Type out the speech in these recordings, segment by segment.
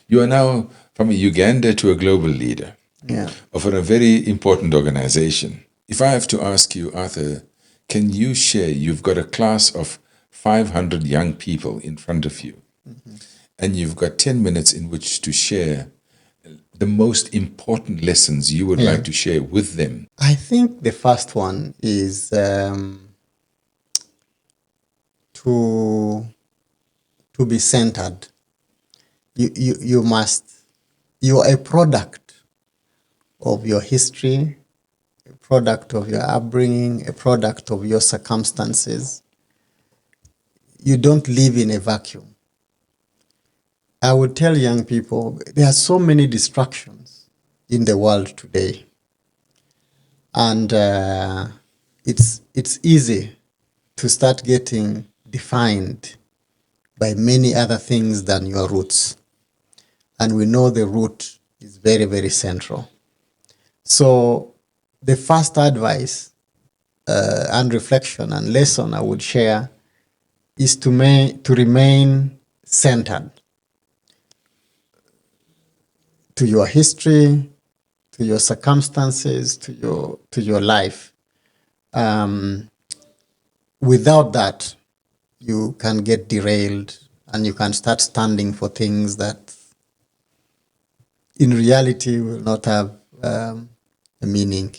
You are now from Uganda to a global leader of a very important organization. If I have to ask you, Arthur, can you share? You've got a class of 500 young people in front of you, and you've got 10 minutes in which to share the most important lessons you would like to share with them. I think the first one is to be centered. You must, you are a product of your history, a product of your upbringing, a product of your circumstances. You don't live in a vacuum. I would tell young people there are so many distractions in the world today, and it's easy to start getting defined by many other things than your roots. And we know the root is very, very central. So the first advice and reflection and lesson I would share is to remain centered to your history, to your circumstances, to your life. Without that, you can get derailed and you can start standing for things that in reality will not have a meaning.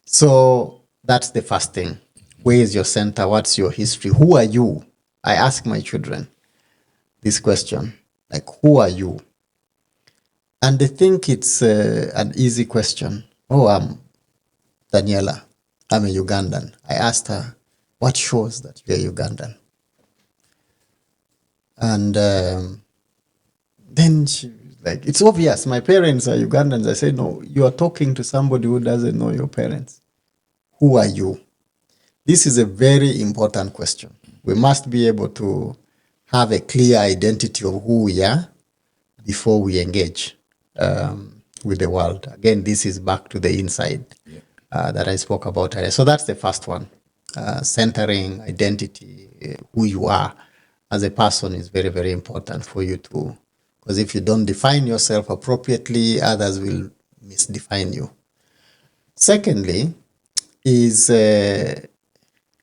So that's the first thing. Where is your center? What's your history? Who are you? I ask my children this question, like, who are you? And they think it's an easy question. Oh, I'm Daniela. I'm a Ugandan. I asked her, what shows that you're Ugandan? And then she was like, it's obvious. My parents are Ugandans. I said, no, you are talking to somebody who doesn't know your parents. Who are you? This is a very important question. We must be able to have a clear identity of who we are before we engage with the world. Again, this is back to the inside that I spoke about earlier. So that's the first one. Centering identity, who you are as a person is very, very important for you to, because if you don't define yourself appropriately, others will misdefine you. Secondly, is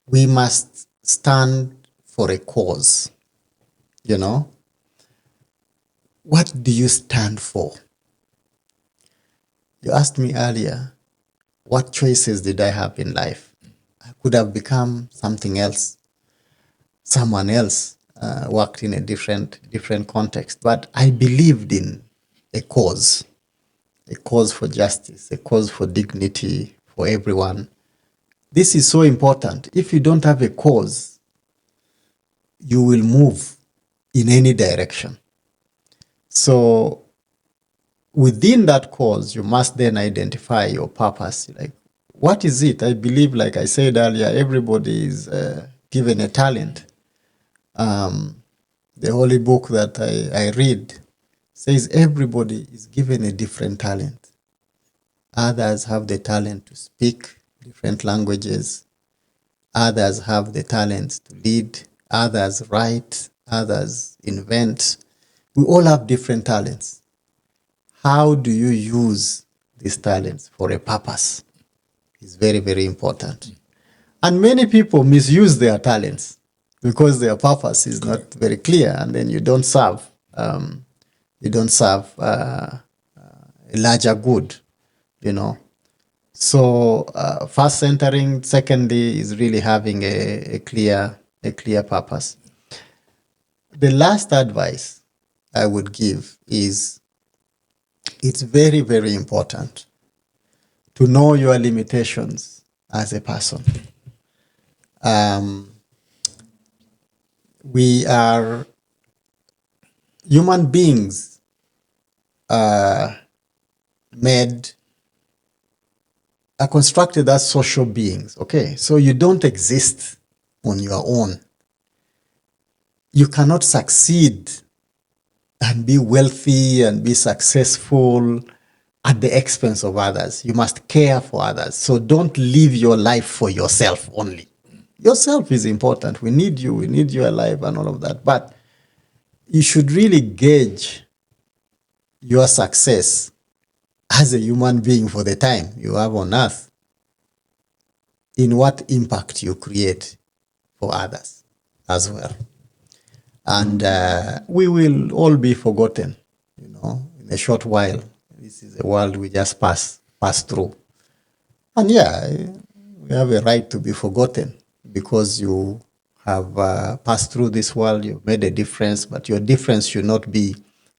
we must stand for a cause. You know, what do you stand for? You asked me earlier, what choices did I have in life? I could have become something else, someone else, worked in a different context, but I believed in a cause for justice, a cause for dignity for everyone. This is so important. If you don't have a cause, you will move in any direction. So within that cause, you must then identify your purpose. Like, what is it? I believe, like I said earlier, everybody is given a talent. The holy book that I read says everybody is given a different talent. Others have the talent to speak different languages. Others have the talent to lead. Others write. Others invent. We all have different talents. How do you use these talents for a purpose? It's very, very important. And many people misuse their talents because their purpose is not very clear, and then you don't serve. A larger good, you know. So first centering, secondly is really having a clear purpose. The last advice I would give is it's very, very important to know your limitations as a person. We are human beings are constructed as social beings. Okay, so you don't exist on your own. You cannot succeed and be wealthy and be successful at the expense of others. You must care for others. So don't live your life for yourself only. Yourself is important. We need you alive and all of that. But you should really gauge your success as a human being for the time you have on earth in what impact you create for others as well. And we will all be forgotten, in a short while. This is a world we just pass through. And yeah, we have a right to be forgotten because you have passed through this world, you've made a difference, but your difference should not be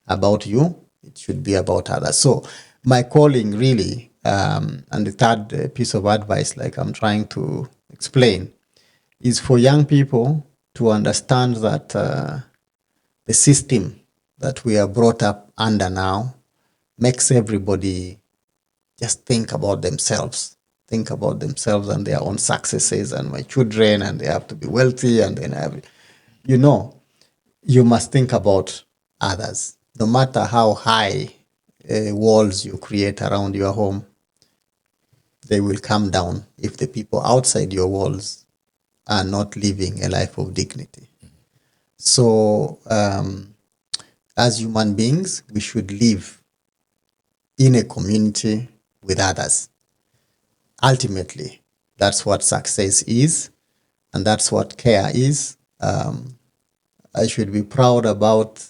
about you, it should be about others. So my calling really, and the third piece of advice, like I'm trying to explain, is for young people to understand that the system that we are brought up under now makes everybody just think about themselves and their own successes and my children, and they have to be wealthy, and then you must think about others. No matter how high walls you create around your home, they will come down if the people outside your walls are not living a life of dignity. So as human beings, we should live in a community with others. Ultimately, that's what success is, and that's what care is. I should be proud about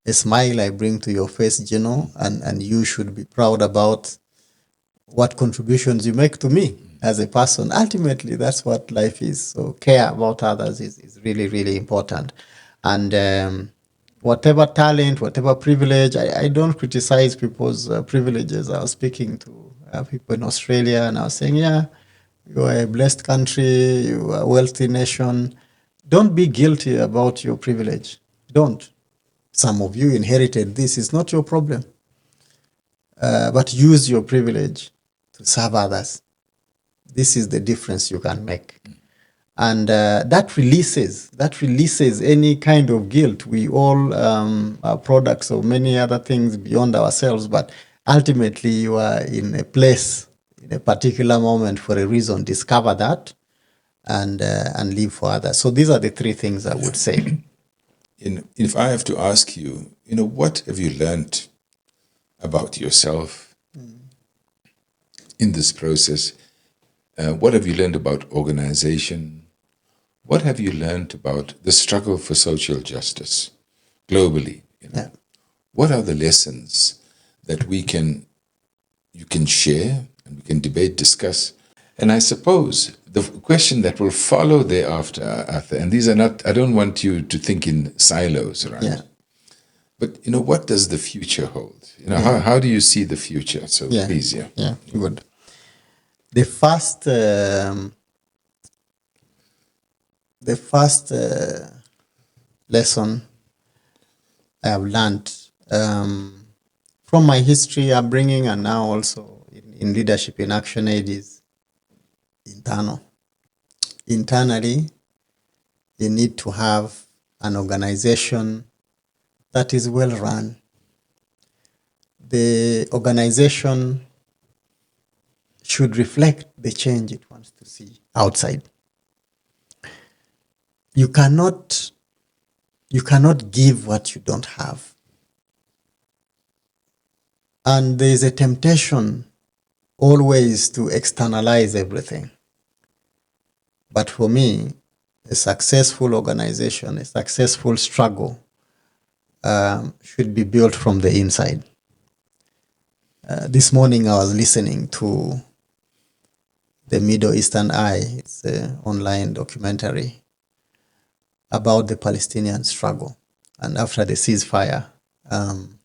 a smile I bring to your face, Gino, and you should be proud about what contributions you make to me as a person. Ultimately, that's what life is. So care about others is really, really important. And whatever talent, whatever privilege, I don't criticize people's privileges. I was speaking to people in Australia, and I was saying, yeah, you are a blessed country, you are a wealthy nation. Don't be guilty about your privilege. Don't. Some of you inherited this. It's not your problem. But use your privilege to serve others. This is the difference you can make. And that releases any kind of guilt. We all are products of many other things beyond ourselves, but ultimately you are in a place, in a particular moment for a reason. Discover that and live for others. So these are the three things I would say. If I have to ask you, what have you learned about yourself in this process? What have you learned about organization? What have you learned about the struggle for social justice globally? Yeah. What are the lessons that you can share and we can debate, discuss? And I suppose the question that will follow thereafter, Arthur, and these are not, I don't want you to think in silos, right? Yeah. But, what does the future hold? How do you see the future? So please, yeah. Yeah, good. The first lesson I have learned from my history upbringing and now also in leadership in Action Aid is internal. Internally, you need to have an organization that is well run. The organization should reflect the change it wants to see outside. You cannot give what you don't have. And there is a temptation always to externalize everything. But for me, a successful organization, a successful struggle should be built from the inside. This morning I was listening to the Middle Eastern Eye. It's an online documentary about the Palestinian struggle. And after the ceasefire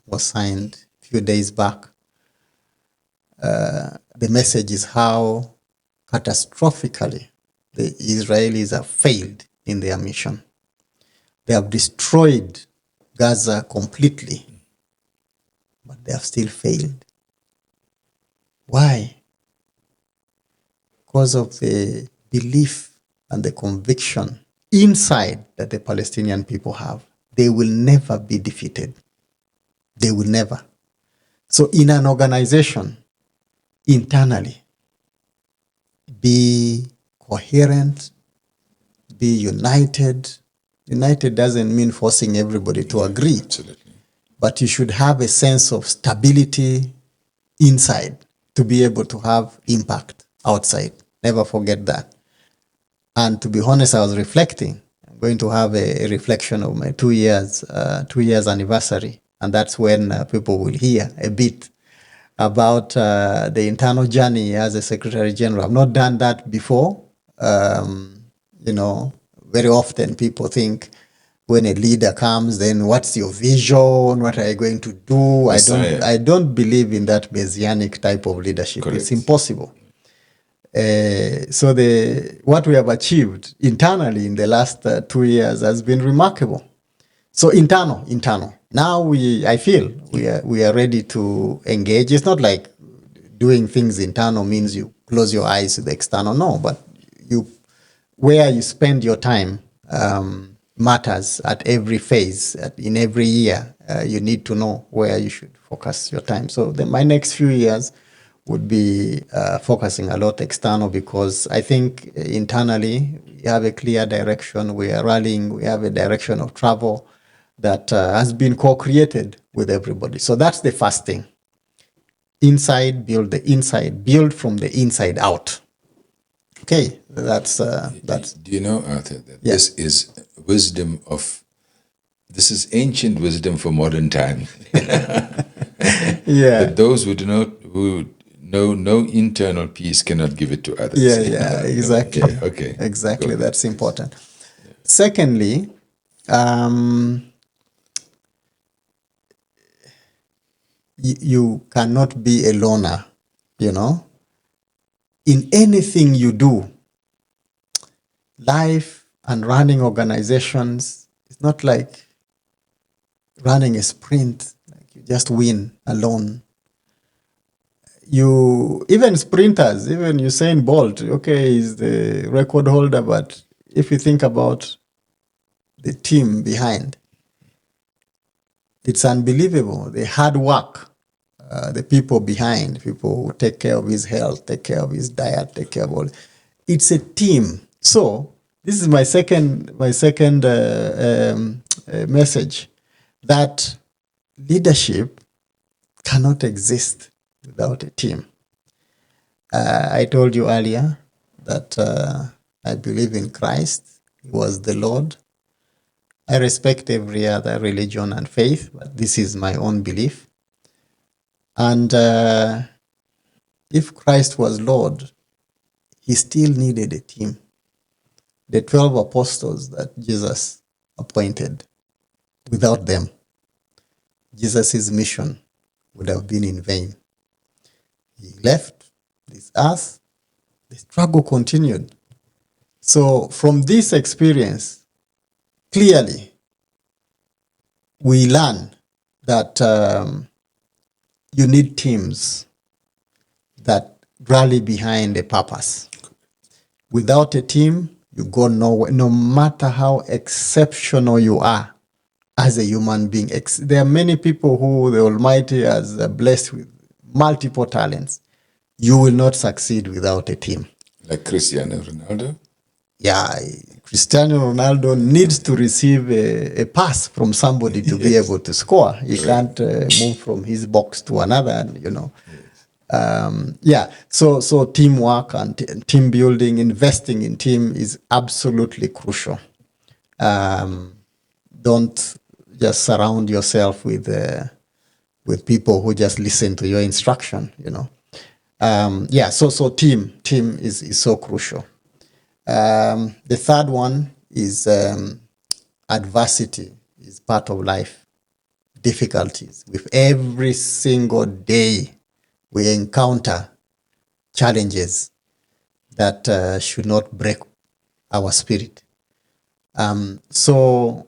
was signed a few days back, the message is how catastrophically the Israelis have failed in their mission. They have destroyed Gaza completely, but they have still failed. Why? Because of the belief and the conviction inside that the Palestinian people have. They will never be defeated. They will never. So in an organization, internally, be coherent, be united. United doesn't mean forcing everybody to agree. Absolutely. but you should have a sense of stability inside to be able to have impact outside. Never forget that. And to be honest, I was reflecting. I'm going to have a reflection of my 2 years anniversary, and that's when people will hear a bit about the internal journey as a Secretary General. I've not done that before. You know, very often people think when a leader comes, then what's your vision? What are you going to do? I don't believe in that messianic type of leadership. Correct. It's impossible. So what we have achieved internally in the last 2 years has been remarkable. So internal. Now I feel we are ready to engage. It's not like doing things internal means you close your eyes to the external. No, but where you spend your time matters at every phase, in every year. You need to know where you should focus your time. So my next few years would be focusing a lot external, because I think internally we have a clear direction. We are rallying. We have a direction of travel that has been co-created with everybody. So that's the first thing. Inside, build the inside. Build from the inside out. Okay, that's. Do you know, Arthur, that Yeah. this is wisdom this is ancient wisdom for modern time. Yeah. That those who know no internal peace cannot give it to others. Yeah, exactly. Okay. Exactly, Good. that's important. Yeah. Secondly, you cannot be a loner, you know. In anything you do, life and running organizations, it's not like running a sprint, like you just win alone. Even sprinters, even Usain Bolt, okay, he's the record holder, but if you think about the team behind, it's unbelievable. The hard work, the people behind, people who take care of his health, take care of his diet, take care of all. It's a team. So this is my second message, that leadership cannot exist without a team. I told you earlier that I believe in Christ. He was the Lord. I respect every other religion and faith, but this is my own belief. And if Christ was Lord, he still needed a team. The 12 apostles that Jesus appointed, without them, Jesus' mission would have been in vain. He left this earth, the struggle continued. So from this experience, clearly, we learn that you need teams that rally behind a purpose. Without a team, you go nowhere, no matter how exceptional you are as a human being. There are many people who the Almighty has blessed with multiple talents. You will not succeed without a team. Like Cristiano Ronaldo? Yeah, Cristiano Ronaldo needs to receive a pass from somebody to be able to score. He can't move from his box to another, you know. So teamwork and team building, investing in team is absolutely crucial. Don't just surround yourself with people who just listen to your instruction, you know. So team is so crucial. The third one is adversity is part of life. Difficulties. With every single day, we encounter challenges that should not break our spirit. So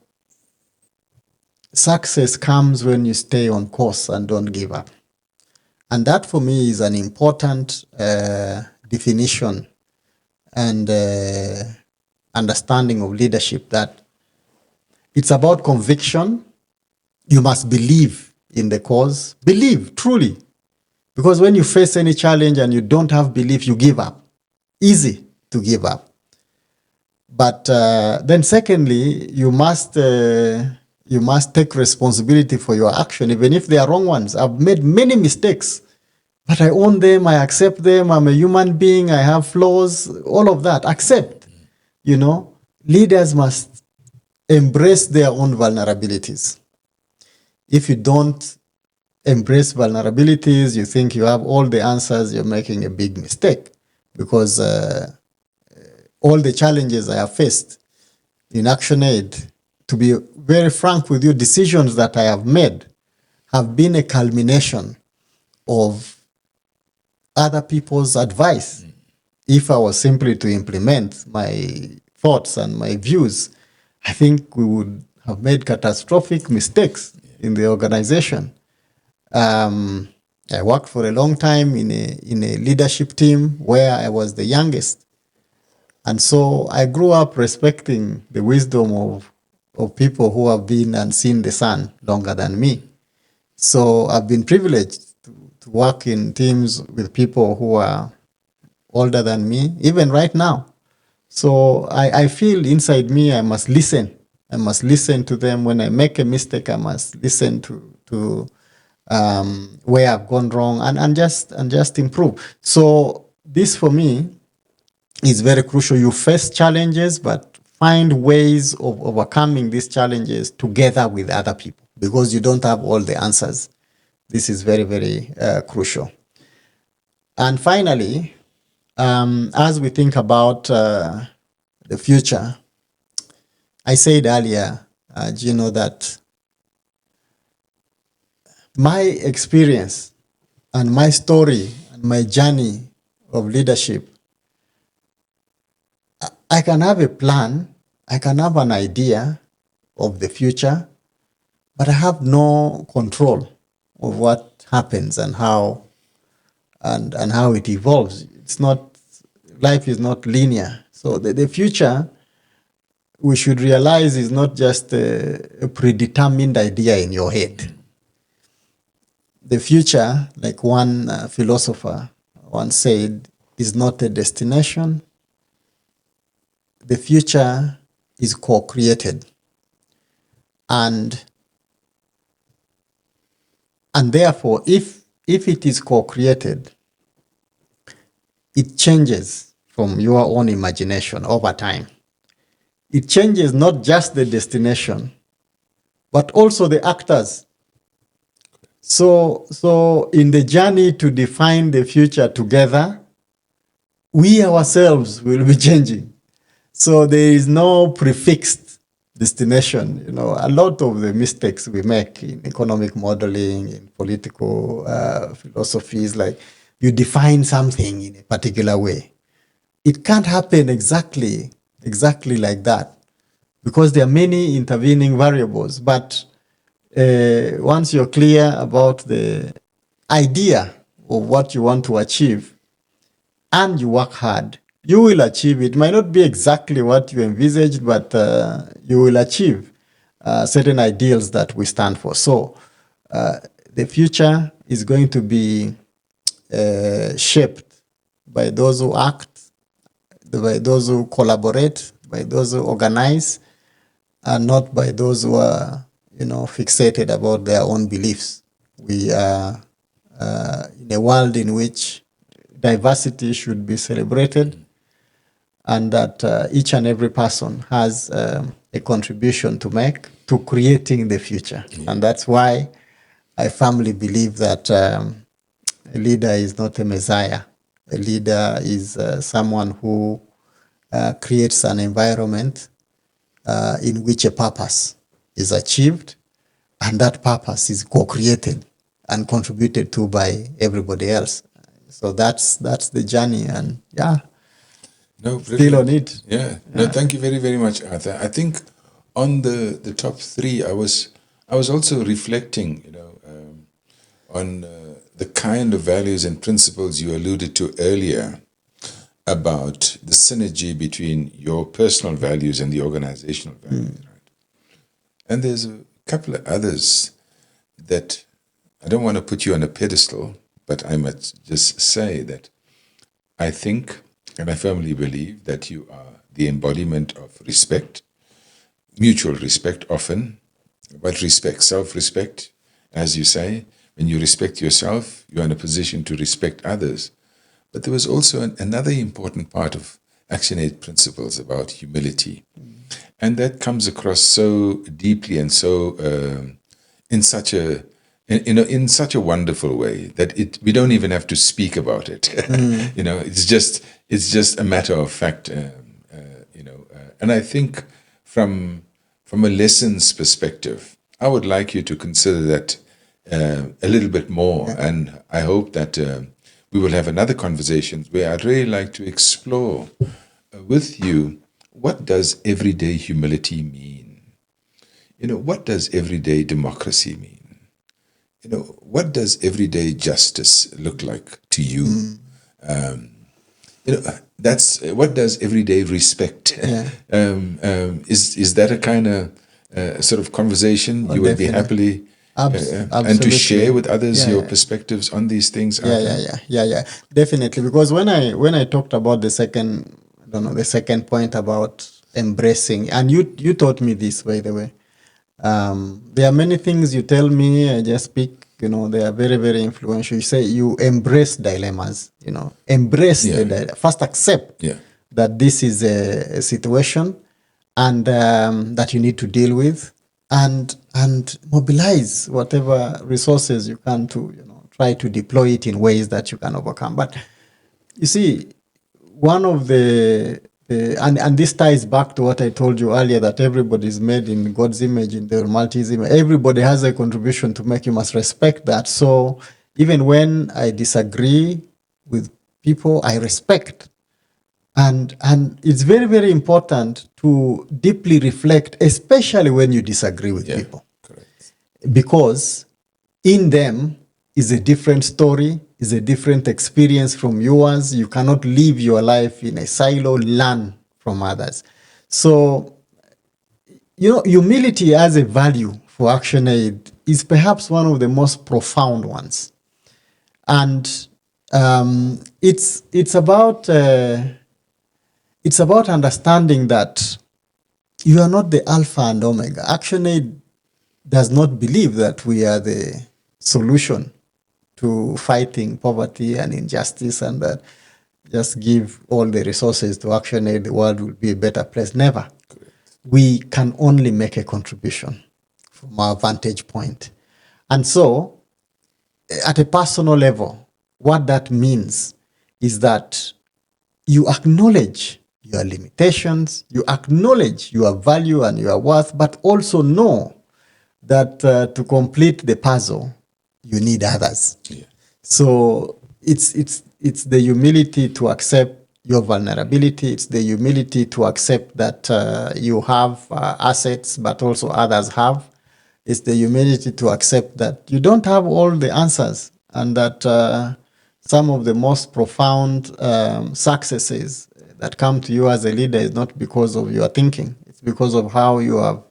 success comes when you stay on course and don't give up. And that for me is an important definition and understanding of leadership, that it's about conviction. You must believe in the cause. Believe, truly. Because when you face any challenge and you don't have belief, you give up. Easy to give up. But then secondly, you must take responsibility for your action, even if they are wrong ones. I've made many mistakes, but I own them, I accept them. I'm a human being, I have flaws, all of that. Accept. Leaders must embrace their own vulnerabilities. If you don't embrace vulnerabilities, you think you have all the answers, you're making a big mistake, because all the challenges I have faced in ActionAid, to be very frank with you, decisions that I have made have been a culmination of other people's advice. If I was simply to implement my thoughts and my views, I think we would have made catastrophic mistakes in the organization. I worked for a long time in a leadership team where I was the youngest. And so I grew up respecting the wisdom of people who have been and seen the sun longer than me. So I've been privileged to work in teams with people who are older than me, even right now. So I feel inside me I must listen. I must listen to them. When I make a mistake, I must listen to where I've gone wrong and just improve. So this for me is very crucial. You face challenges, but find ways of overcoming these challenges together with other people, because you don't have all the answers. This is very, very crucial. And finally, as we think about the future, I said earlier, Gino, that my experience and my story and my journey of leadership, I can have a plan, I can have an idea of the future, but I have no control of what happens and how it evolves. Life is not linear. So the future, we should realize, is not just a predetermined idea in your head. The future, like one philosopher once said, is not a destination. The future is co-created. And therefore, if it is co-created, it changes from your own imagination over time. It changes not just the destination, but also the actors. So in the journey to define the future together, we ourselves will be changing. So there is no prefixed destination. A lot of the mistakes we make in economic modeling, in political philosophies, like you define something in a particular way. It can't happen exactly like that, because there are many intervening variables. But once you're clear about the idea of what you want to achieve and you work hard, you will achieve it. It might not be exactly what you envisaged, but you will achieve certain ideals that we stand for. So the future is going to be shaped by those who act, by those who collaborate, by those who organize, and not by those who are, fixated about their own beliefs. We are in a world in which diversity should be celebrated, and that each and every person has a contribution to make to creating the future. And that's why I firmly believe that a leader is not a messiah. A leader is someone who creates an environment in which a purpose is achieved, and that purpose is co-created and contributed to by everybody else. So that's the journey, and still on it. Yeah. No, thank you very, very much, Arthur. I think on the top three, I was also reflecting, on the kind of values and principles you alluded to earlier about the synergy between your personal values and the organizational values, right? And there's a couple of others that I don't want to put you on a pedestal, but I must just say that I think, and I firmly believe, that you are the embodiment of respect, mutual respect often, about respect, self-respect, as you say. When you respect yourself, you're in a position to respect others. But there was also another important part of Action 8 principles about humility. And that comes across so deeply and so in such a in such a wonderful way that we don't even have to speak about it. It's just a matter of fact. And I think from a lessons perspective, I would like you to consider that a little bit more. And I hope that we will have another conversation where I'd really like to explore with you, what does everyday humility mean? What does everyday democracy mean? What does everyday justice look like to you? That's what does everyday respect? Is that a kind of sort of conversation you would be happily and to share with others your perspectives on these things? Yeah, definitely. Because when I talked about the second point about embracing, and you taught me this, by the way. There are many things you tell me, I just speak, they are very, very influential. You say you embrace dilemmas, embrace the dilemma. First accept that this is a situation and that you need to deal with, and mobilize whatever resources you can to, try to deploy it in ways that you can overcome. But you see, one of and this ties back to what I told you earlier, that everybody is made in God's image, in the Almighty's image. Everybody has a contribution to make. You must respect that. So even when I disagree with people, I respect. And it's very, very important to deeply reflect, especially when you disagree with people. Correct. Because in them is a different story, is a different experience from yours. You cannot live your life in a silo, learn from others. So, humility as a value for ActionAid is perhaps one of the most profound ones. And it's about understanding that you are not the Alpha and Omega. ActionAid does not believe that we are the solution to fighting poverty and injustice, and that just give all the resources to ActionAid, the world will be a better place. Never. Correct. We can only make a contribution from our vantage point. And so, at a personal level, what that means is that you acknowledge your limitations, you acknowledge your value and your worth, but also know that to complete the puzzle, you need others. Yeah. So it's the humility to accept your vulnerability. It's the humility to accept that you have assets, but also others have. It's the humility to accept that you don't have all the answers, and that some of the most profound successes that come to you as a leader is not because of your thinking. It's because of how you have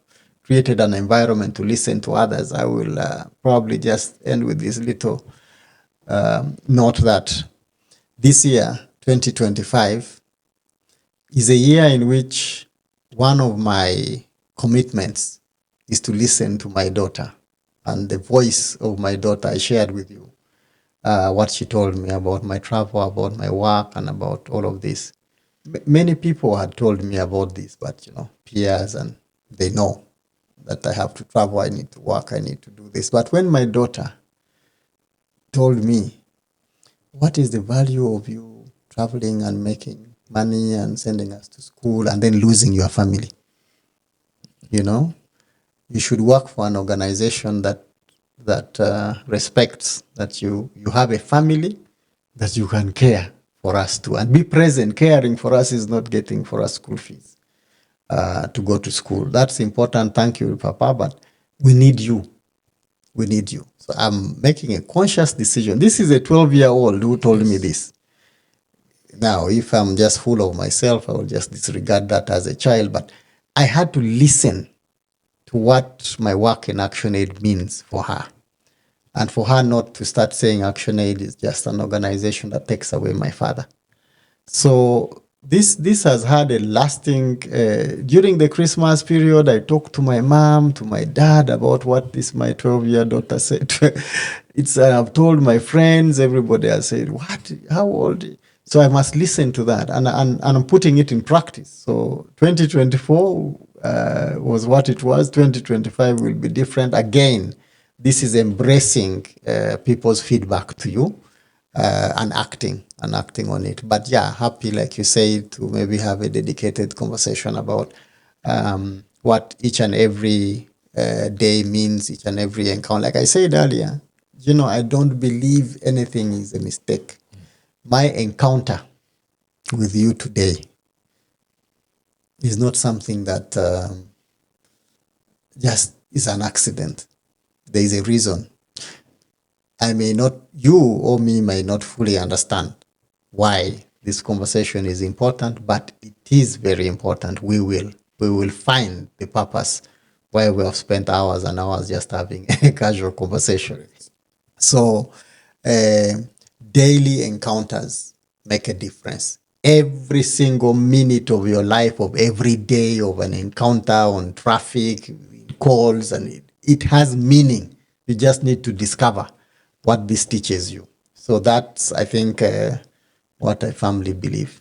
created an environment to listen to others. I will probably just end with this little note that this year, 2025, is a year in which one of my commitments is to listen to my daughter. And the voice of my daughter, I shared with you what she told me about my travel, about my work, and about all of this. Many people had told me about this, but peers, and they know that I have to travel, I need to work, I need to do this. But when my daughter told me, what is the value of you traveling and making money and sending us to school and then losing your family? You should work for an organization that respects that you have a family, that you can care for us too, and be present. Caring for us is not getting for us school fees to go to school. That's important. Thank you, Papa, but we need you. We need you. So I'm making a conscious decision. This is a 12-year-old who told me this. Now, if I'm just full of myself, I will just disregard that as a child. But I had to listen to what my work in ActionAid means for her. And for her not to start saying ActionAid is just an organization that takes away my father. So this has had a lasting. During the Christmas period, I talked to my mom, to my dad about what this my 12-year daughter said. It's I've told my friends, everybody has said, "What? How old?" So I must listen to that, and I'm putting it in practice. So 2024 was what it was. 2025 will be different. Again, this is embracing people's feedback to you and acting on it. But yeah, happy, like you say, to maybe have a dedicated conversation about what each and every day means, each and every encounter. Like I said earlier, I don't believe anything is a mistake. My encounter with you today is not something that just is an accident. There is a reason. You or me may not fully understand why this conversation is important, but it is very important. We will find the purpose why we have spent hours and hours just having a casual conversation. So, daily encounters make a difference. Every single minute of your life, of every day, of an encounter on traffic, calls, and it has meaning. You just need to discover what this teaches you. So that's, I think, what I firmly believe.